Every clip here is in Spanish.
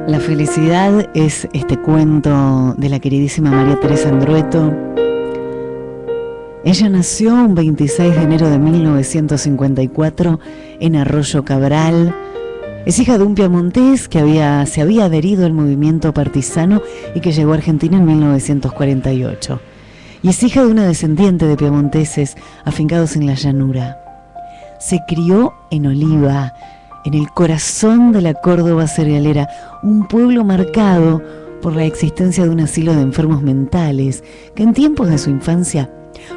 La felicidad es este cuento de la queridísima María Teresa Andrueto. Ella nació un 26 de enero de 1954 en Arroyo Cabral. Es hija de un piamontés que se había adherido al movimiento partisano y que llegó a Argentina en 1948. Y es hija de una descendiente de piamonteses afincados en la llanura. Se crió en Oliva, en el corazón de la Córdoba cerealera, un pueblo marcado por la existencia de un asilo de enfermos mentales, que en tiempos de su infancia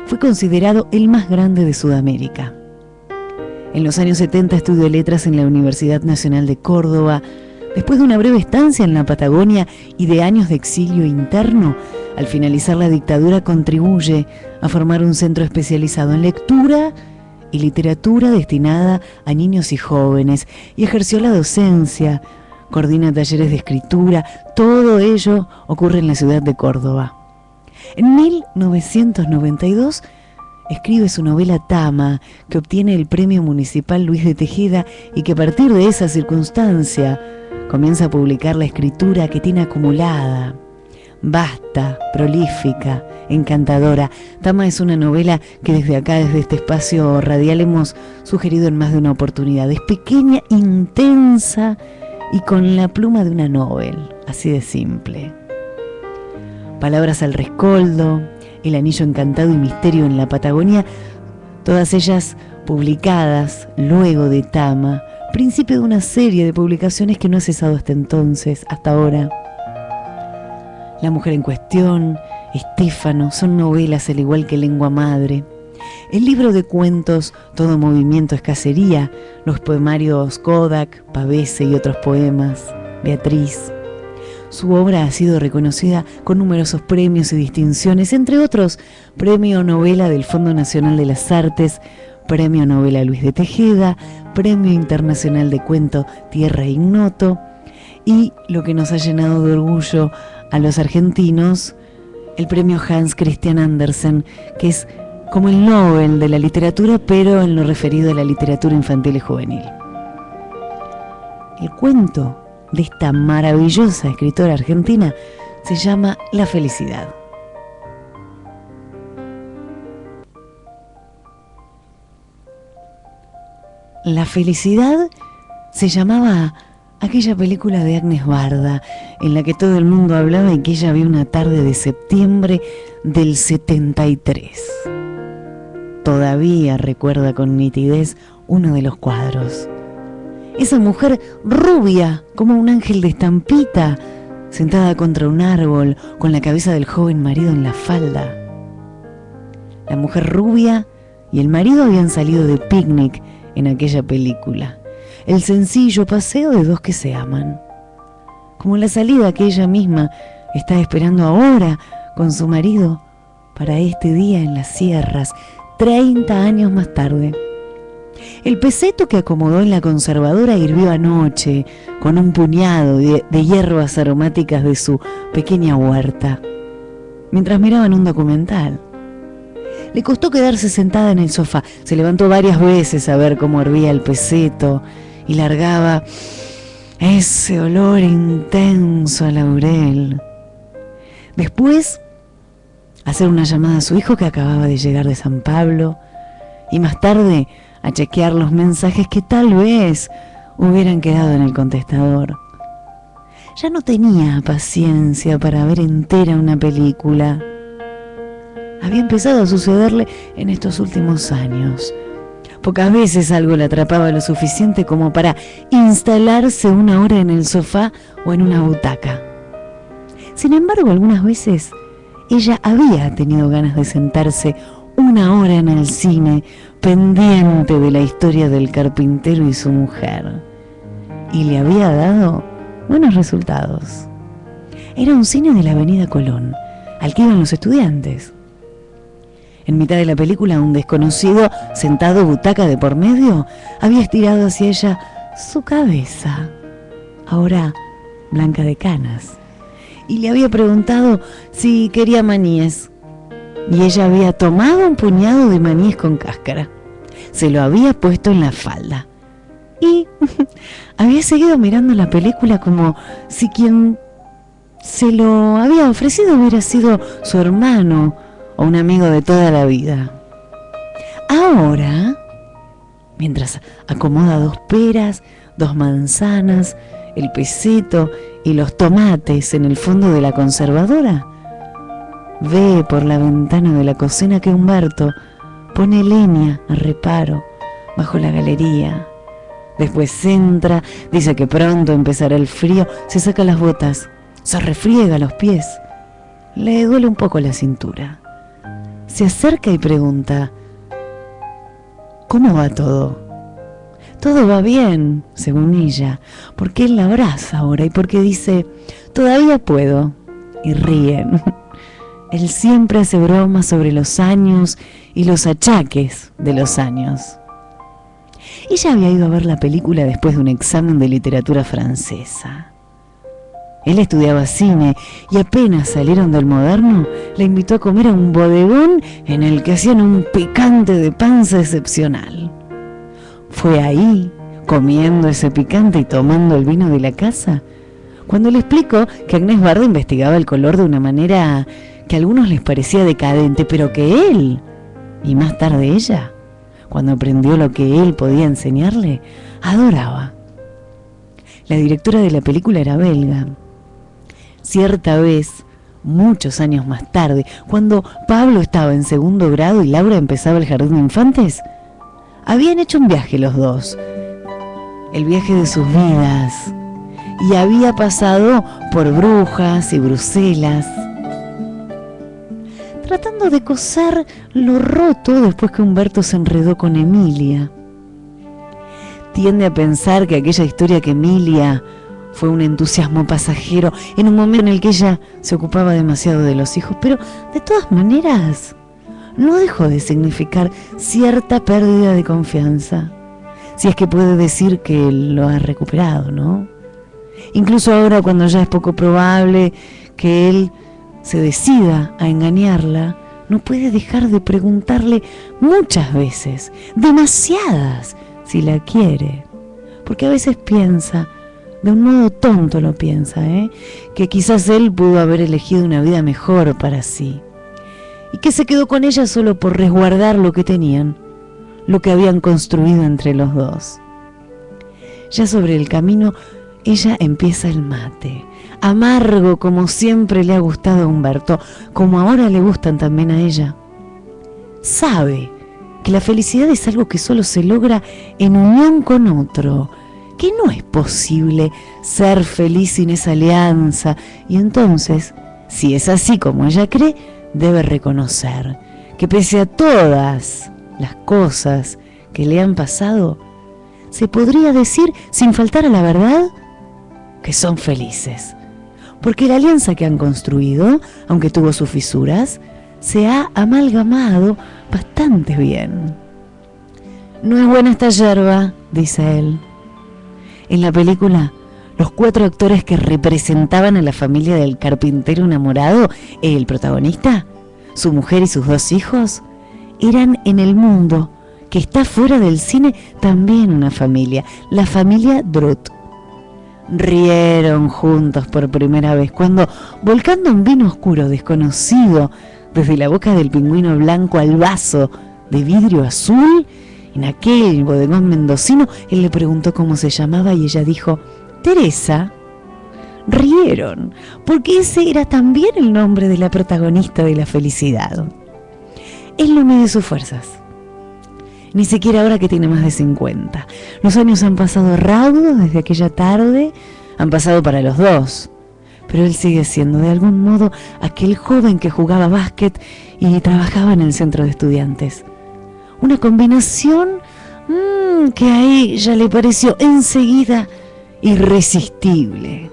fue considerado el más grande de Sudamérica. En los años 70 estudió letras en la Universidad Nacional de Córdoba. Después de una breve estancia en la Patagonia y de años de exilio interno, al finalizar la dictadura contribuye a formar un centro especializado en lectura y literatura destinada a niños y jóvenes, y ejerció la docencia, coordina talleres de escritura. Todo ello ocurre en la ciudad de Córdoba. En 1992 escribe su novela Tama, que obtiene el Premio Municipal Luis de Tejeda y que a partir de esa circunstancia comienza a publicar la escritura que tiene acumulada. Vasta, prolífica, encantadora. Tama es una novela que desde acá, desde este espacio radial, hemos sugerido en más de una oportunidad. Es pequeña, intensa y con la pluma de una novel, así de simple. Palabras al rescoldo, El anillo encantado y Misterio en la Patagonia, todas ellas publicadas luego de Tama, principio de una serie de publicaciones que no ha cesado hasta entonces, hasta ahora. La mujer en cuestión, Estéfano, son novelas al igual que Lengua Madre. El libro de cuentos Todo movimiento es cacería, los poemarios Kodak, Pavese y otros poemas, Beatriz. Su obra ha sido reconocida con numerosos premios y distinciones, entre otros, Premio Novela del Fondo Nacional de las Artes, Premio Novela Luis de Tejeda, Premio Internacional de Cuento Tierra Ignoto, y lo que nos ha llenado de orgullo a los argentinos, el Premio Hans Christian Andersen, que es como el Nobel de la literatura, pero en lo referido a la literatura infantil y juvenil. El cuento de esta maravillosa escritora argentina se llama La felicidad. La felicidad se llamaba aquella película de Agnes Barda en la que todo el mundo hablaba y que ella vio una tarde de septiembre del 73. Todavía recuerda con nitidez uno de los cuadros. Esa mujer rubia como un ángel de estampita, sentada contra un árbol con la cabeza del joven marido en la falda. La mujer rubia y el marido habían salido de picnic en aquella película. El sencillo paseo de dos que se aman. Como la salida que ella misma está esperando ahora con su marido para este día en las sierras, 30 años más tarde. El peseto que acomodó en la conservadora hirvió anoche con un puñado de hierbas aromáticas de su pequeña huerta, mientras miraban un documental. Le costó quedarse sentada en el sofá. Se levantó varias veces a ver cómo hervía el peseto y largaba ese olor intenso a laurel. Después, hacer una llamada a su hijo que acababa de llegar de San Pablo, y más tarde a chequear los mensajes que tal vez hubieran quedado en el contestador. Ya no tenía paciencia para ver entera una película. Había empezado a sucederle en estos últimos años. Pocas veces algo la atrapaba lo suficiente como para instalarse una hora en el sofá o en una butaca. Sin embargo, algunas veces ella había tenido ganas de sentarse una hora en el cine, pendiente de la historia del carpintero y su mujer. Y le había dado buenos resultados. Era un cine de la Avenida Colón, al que iban los estudiantes. En mitad de la película, un desconocido, sentado butaca de por medio, había estirado hacia ella su cabeza, ahora blanca de canas, y le había preguntado si quería maníes. Y ella había tomado un puñado de maníes con cáscara, se lo había puesto en la falda y había seguido mirando la película como si quien se lo había ofrecido hubiera sido su hermano o un amigo de toda la vida. Ahora, mientras acomoda 2 peras, 2 manzanas, el peseto y los tomates en el fondo de la conservadora, ve por la ventana de la cocina que Humberto pone leña a reparo bajo la galería. Después entra, dice que pronto empezará el frío, se saca las botas, se refriega los pies, le duele un poco la cintura. Se acerca y pregunta: ¿cómo va todo? Todo va bien, según ella, porque él la abraza ahora y porque dice: todavía puedo. Y ríen. Él siempre hace bromas sobre los años y los achaques de los años. Ella había ido a ver la película después de un examen de literatura francesa. Él estudiaba cine y apenas salieron del Moderno, la invitó a comer a un bodegón en el que hacían un picante de panza excepcional. Fue ahí, comiendo ese picante y tomando el vino de la casa, cuando le explicó que Agnès Varda investigaba el color de una manera que a algunos les parecía decadente, pero que él, y más tarde ella, cuando aprendió lo que él podía enseñarle, adoraba. La directora de la película era belga. Cierta vez, muchos años más tarde, cuando Pablo estaba en 2º grado y Laura empezaba el jardín de infantes, habían hecho un viaje los dos, el viaje de sus vidas, y había pasado por Brujas y Bruselas, tratando de coser lo roto después que Humberto se enredó con Emilia. Tiende a pensar que aquella historia que Emilia fue un entusiasmo pasajero en un momento en el que ella se ocupaba demasiado de los hijos, pero de todas maneras no dejó de significar cierta pérdida de confianza, si es que puede decir que lo ha recuperado, ¿no? Incluso ahora, cuando ya es poco probable que él se decida a engañarla, no puede dejar de preguntarle muchas veces, demasiadas, si la quiere, porque a veces piensa, de un modo tonto lo piensa, que quizás él pudo haber elegido una vida mejor para sí, y que se quedó con ella solo por resguardar lo que tenían, lo que habían construido entre los dos. Ya sobre el camino, ella empieza el mate, amargo como siempre le ha gustado a Humberto, como ahora le gustan también a ella. Sabe que la felicidad es algo que solo se logra en unión con otro, que no es posible ser feliz sin esa alianza, y entonces, si es así como ella cree, debe reconocer que pese a todas las cosas que le han pasado, se podría decir, sin faltar a la verdad, que son felices, porque la alianza que han construido, aunque tuvo sus fisuras, se ha amalgamado bastante bien. No es buena esta yerba, dice él. En la película, los 4 actores que representaban a la familia del carpintero enamorado, el protagonista, su mujer y sus 2 hijos, eran en el mundo, que está fuera del cine, también una familia, la familia Drut. Rieron juntos por primera vez cuando, volcando un vino oscuro desconocido desde la boca del pingüino blanco al vaso de vidrio azul, en aquel bodegón mendocino, él le preguntó cómo se llamaba y ella dijo: Teresa. Rieron, porque ese era también el nombre de la protagonista de la felicidad. Él no mide sus fuerzas, ni siquiera ahora que tiene más de 50. Los años han pasado raudos desde aquella tarde, han pasado para los dos, pero él sigue siendo de algún modo aquel joven que jugaba básquet y trabajaba en el centro de estudiantes. Una combinación que a ella le pareció enseguida irresistible.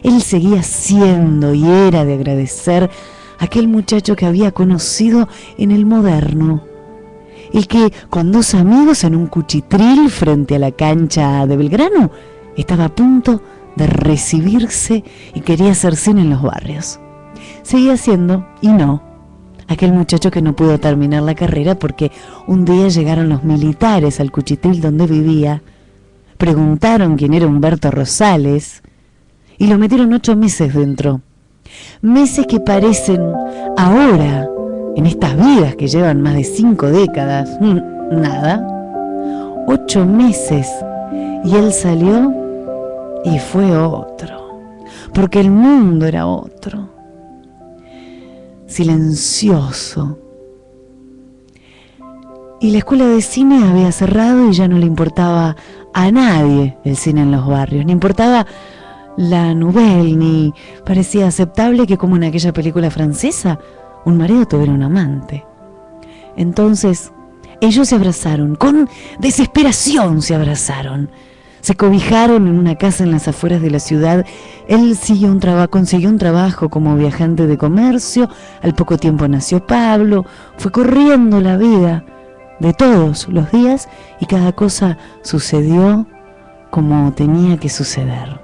Él seguía siendo, y era de agradecer, aquel muchacho que había conocido en el moderno, el que con dos amigos en un cuchitril frente a la cancha de Belgrano estaba a punto de recibirse y quería hacer cine en los barrios. Seguía siendo, y no, aquel muchacho que no pudo terminar la carrera porque un día llegaron los militares al cuchitril donde vivía, preguntaron quién era Humberto Rosales y lo metieron 8 meses dentro. Meses que parecen ahora, en estas vidas que llevan más de 5 décadas, nada. 8 meses y él salió y fue otro, porque el mundo era otro, silencioso. Y la escuela de cine había cerrado y ya no le importaba a nadie el cine en los barrios, ni importaba la nouvelle, ni parecía aceptable que, como en aquella película francesa, un marido tuviera un amante. Entonces ellos se abrazaron, con desesperación se abrazaron, se cobijaron en una casa en las afueras de la ciudad. Él consiguió un trabajo como viajante de comercio, al poco tiempo nació Pablo, fue corriendo la vida de todos los días y cada cosa sucedió como tenía que suceder.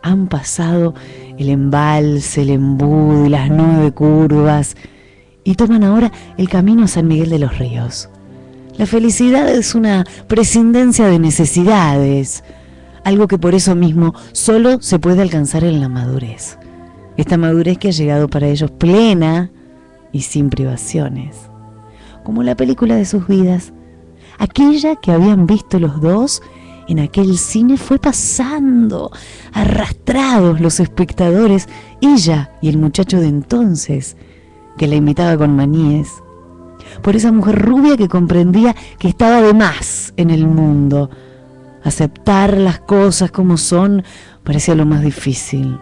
Han pasado el embalse, el embudo y las 9 curvas y toman ahora el camino a San Miguel de los Ríos. La felicidad es una prescindencia de necesidades, algo que por eso mismo solo se puede alcanzar en la madurez. Esta madurez que ha llegado para ellos plena y sin privaciones. Como la película de sus vidas, aquella que habían visto los dos en aquel cine, fue pasando, arrastrados los espectadores, ella y el muchacho de entonces, que la imitaba con maníes, por esa mujer rubia que comprendía que estaba de más en el mundo. Aceptar las cosas como son parecía lo más difícil.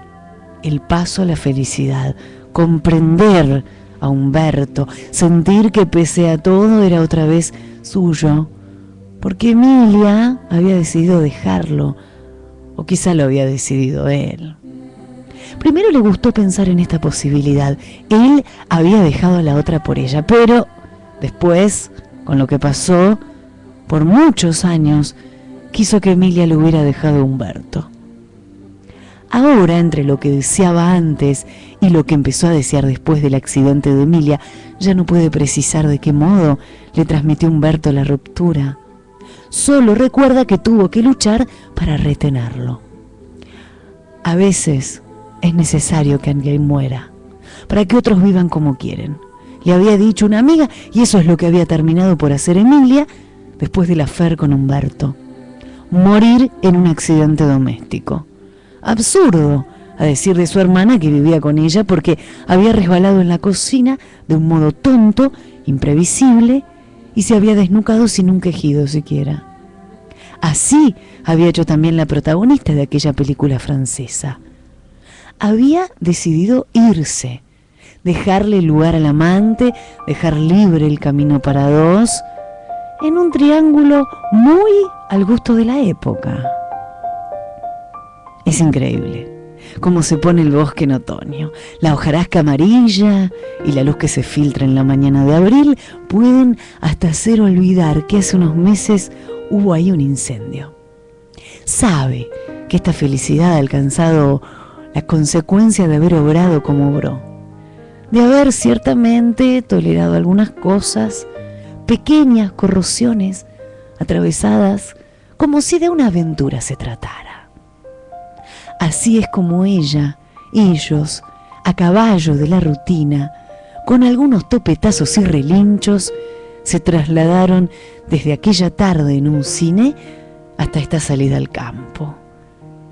El paso a la felicidad, comprender a Humberto, sentir que pese a todo era otra vez suyo, porque Emilia había decidido dejarlo, o quizá lo había decidido él. Primero le gustó pensar en esta posibilidad. Él había dejado a la otra por ella, pero después, con lo que pasó, por muchos años, quiso que Emilia lo hubiera dejado a Humberto. Ahora, entre lo que deseaba antes y lo que empezó a desear después del accidente de Emilia, ya no puede precisar de qué modo le transmitió a Humberto la ruptura. Solo recuerda que tuvo que luchar para retenerlo. A veces es necesario que alguien muera para que otros vivan como quieren, le había dicho una amiga, y eso es lo que había terminado por hacer Emilia después del affair con Humberto: morir en un accidente doméstico. Absurdo, a decir de su hermana, que vivía con ella, porque había resbalado en la cocina de un modo tonto, imprevisible, y se había desnucado sin un quejido siquiera. Así había hecho también la protagonista de aquella película francesa. Había decidido irse, dejarle lugar al amante, dejar libre el camino para dos, en un triángulo muy al gusto de la época. Es increíble cómo se pone el bosque en otoño. La hojarasca amarilla y la luz que se filtra en la mañana de abril pueden hasta hacer olvidar que hace unos meses hubo ahí un incendio. Sabe que esta felicidad ha alcanzado la consecuencia de haber obrado como obró, de haber ciertamente tolerado algunas cosas, pequeñas corrosiones atravesadas como si de una aventura se tratara. Así es como ella, ellos, a caballo de la rutina, con algunos topetazos y relinchos, se trasladaron desde aquella tarde en un cine hasta esta salida al campo.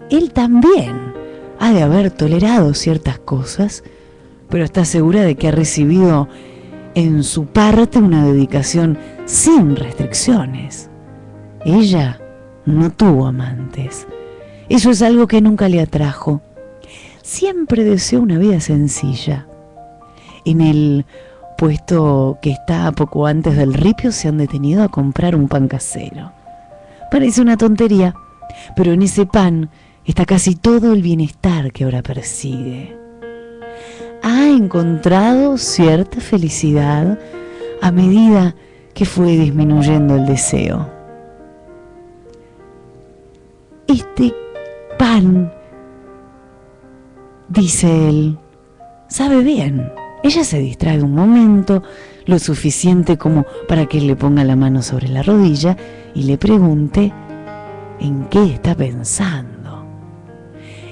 Él también ha de haber tolerado ciertas cosas, pero está segura de que ha recibido en su parte una dedicación sin restricciones. Ella no tuvo amantes. Eso es algo que nunca le atrajo. Siempre deseó una vida sencilla. En el puesto que está poco antes del ripio se han detenido a comprar un pan casero. Parece una tontería, pero en ese pan está casi todo el bienestar que ahora persigue. ha encontrado cierta felicidad a medida que fue disminuyendo el deseo. Este pan, dice él, sabe bien. Ella se distrae un momento, lo suficiente como para que él le ponga la mano sobre la rodilla y le pregunte en qué está pensando.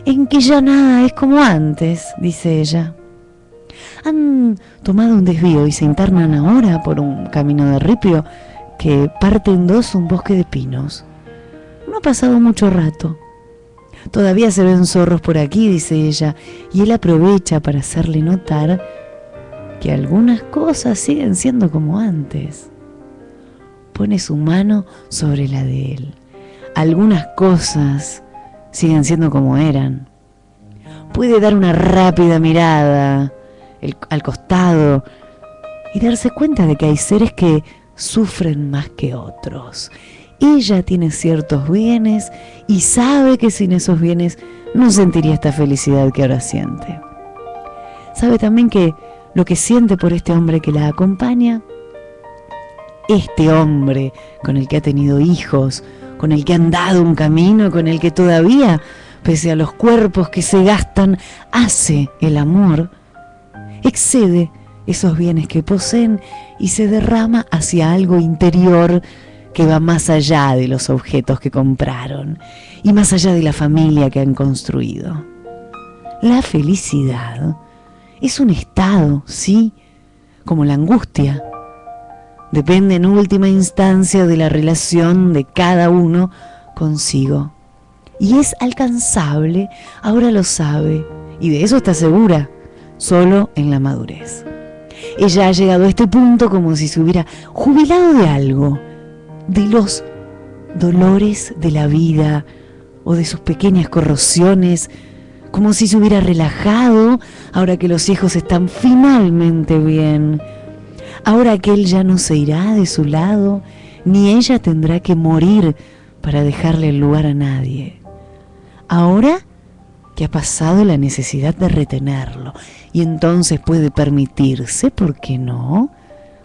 En que ya nada es como antes, dice ella. Han tomado un desvío y se internan ahora por un camino de ripio que parte en dos un bosque de pinos. No ha pasado mucho rato. Todavía se ven zorros por aquí, dice ella, y él aprovecha para hacerle notar que algunas cosas siguen siendo como antes. Pone su mano sobre la de él. Algunas cosas siguen siendo como eran. Puede dar una rápida mirada al costado y darse cuenta de que hay seres que sufren más que otros. Ella tiene ciertos bienes y sabe que sin esos bienes no sentiría esta felicidad que ahora siente. Sabe también que lo que siente por este hombre que la acompaña, este hombre con el que ha tenido hijos, con el que han dado un camino, con el que todavía, pese a los cuerpos que se gastan, hace el amor, excede esos bienes que poseen y se derrama hacia algo interior que va más allá de los objetos que compraron y más allá de la familia que han construido. La felicidad es un estado, sí, como la angustia. Depende en última instancia de la relación de cada uno consigo. Y es alcanzable, ahora lo sabe, y de eso está segura, solo en la madurez. Ella ha llegado a este punto como si se hubiera jubilado de algo, de los dolores de la vida o de sus pequeñas corrosiones, como si se hubiera relajado ahora que los hijos están finalmente bien, ahora que él ya no se irá de su lado, ni ella tendrá que morir para dejarle el lugar a nadie. Ahora que ha pasado la necesidad de retenerlo y entonces puede permitirse, ¿por qué no?,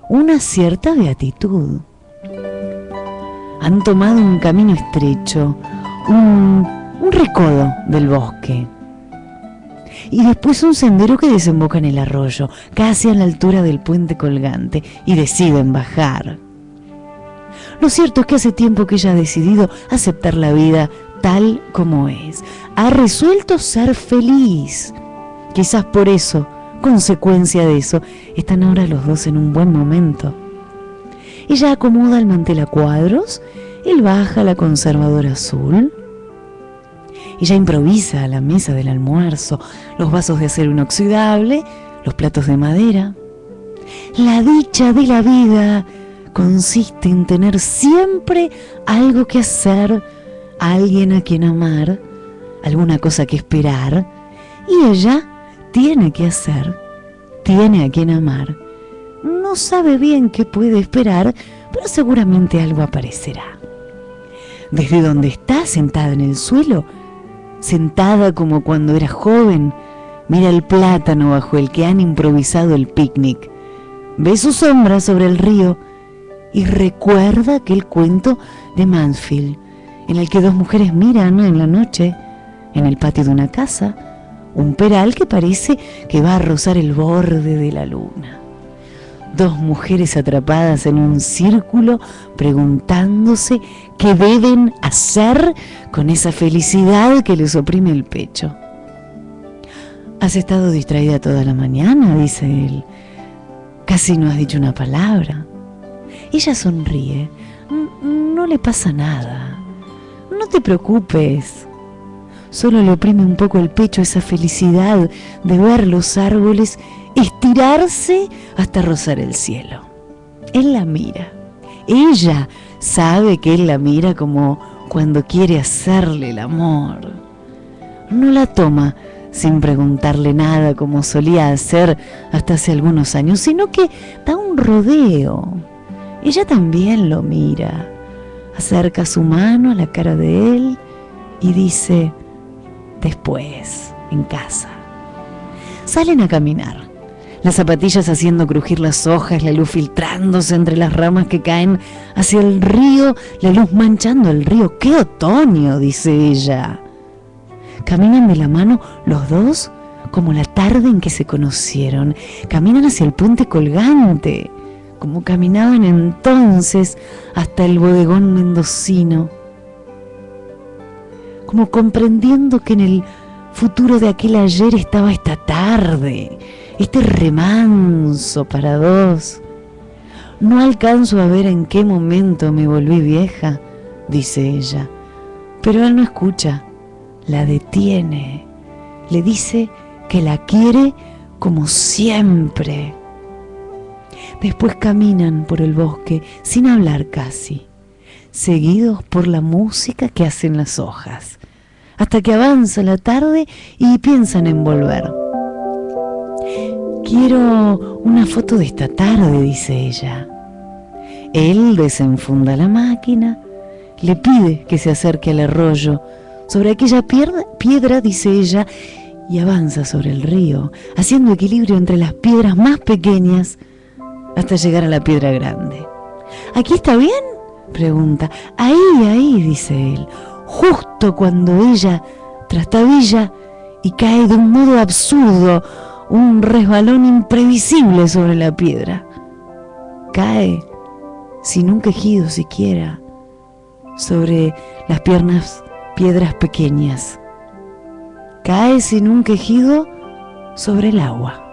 una cierta beatitud. Han tomado un camino estrecho, un recodo del bosque, y después un sendero que desemboca en el arroyo, casi a la altura del puente colgante, y deciden bajar. Lo cierto es que hace tiempo que ella ha decidido aceptar la vida tal como es. Ha resuelto ser feliz. Quizás por eso, consecuencia de eso, están ahora los dos en un buen momento. Ella acomoda el mantel a cuadros, él baja la conservadora azul. Ella improvisa la mesa del almuerzo, los vasos de acero inoxidable, los platos de madera. La dicha de la vida consiste en tener siempre algo que hacer, alguien a quien amar, alguna cosa que esperar, y ella tiene que hacer, tiene a quien amar. No sabe bien qué puede esperar, pero seguramente algo aparecerá. Desde donde está sentada en el suelo, sentada como cuando era joven, mira el plátano bajo el que han improvisado el picnic, ve su sombra sobre el río y recuerda aquel cuento de Mansfield, en el que dos mujeres miran en la noche, en el patio de una casa, un peral que parece que va a rozar el borde de la luna. Dos mujeres atrapadas en un círculo preguntándose qué deben hacer con esa felicidad que les oprime el pecho. «Has estado distraída toda la mañana», dice él. «Casi no has dicho una palabra». Ella sonríe. «No le pasa nada. No te preocupes». Solo le oprime un poco el pecho esa felicidad de ver los árboles estirarse hasta rozar el cielo. Él la mira. Ella sabe que él la mira como cuando quiere hacerle el amor. No la toma sin preguntarle nada como solía hacer hasta hace algunos años, sino que da un rodeo. Ella también lo mira. Acerca su mano a la cara de él y dice: «Después, en casa». salen a caminar. Las zapatillas haciendo crujir las hojas, la luz filtrándose entre las ramas que caen hacia el río, la luz manchando el río. ¡Qué otoño!, dice ella. Caminan de la mano los dos como la tarde en que se conocieron. Caminan hacia el puente colgante, como caminaban entonces hasta el bodegón mendocino, como comprendiendo que en el futuro de aquel ayer estaba esta tarde, este remanso para dos. No alcanzo a ver en qué momento me volví vieja, dice ella, pero él no escucha, la detiene, le dice que la quiere como siempre. Después caminan por el bosque sin hablar casi, seguidos por la música que hacen las hojas, hasta que avanza la tarde y piensan en volver. Quiero una foto de esta tarde, dice ella. Él desenfunda la máquina, le pide que se acerque al arroyo, sobre aquella piedra, dice ella, y avanza sobre el río, haciendo equilibrio entre las piedras más pequeñas hasta llegar a la piedra grande. ¿Aquí está bien?, pregunta. Ahí, dice él, justo cuando ella trastabilla y cae de un modo absurdo, un resbalón imprevisible sobre la piedra. Cae sin un quejido siquiera sobre las piedras pequeñas. Cae sin un quejido sobre el agua.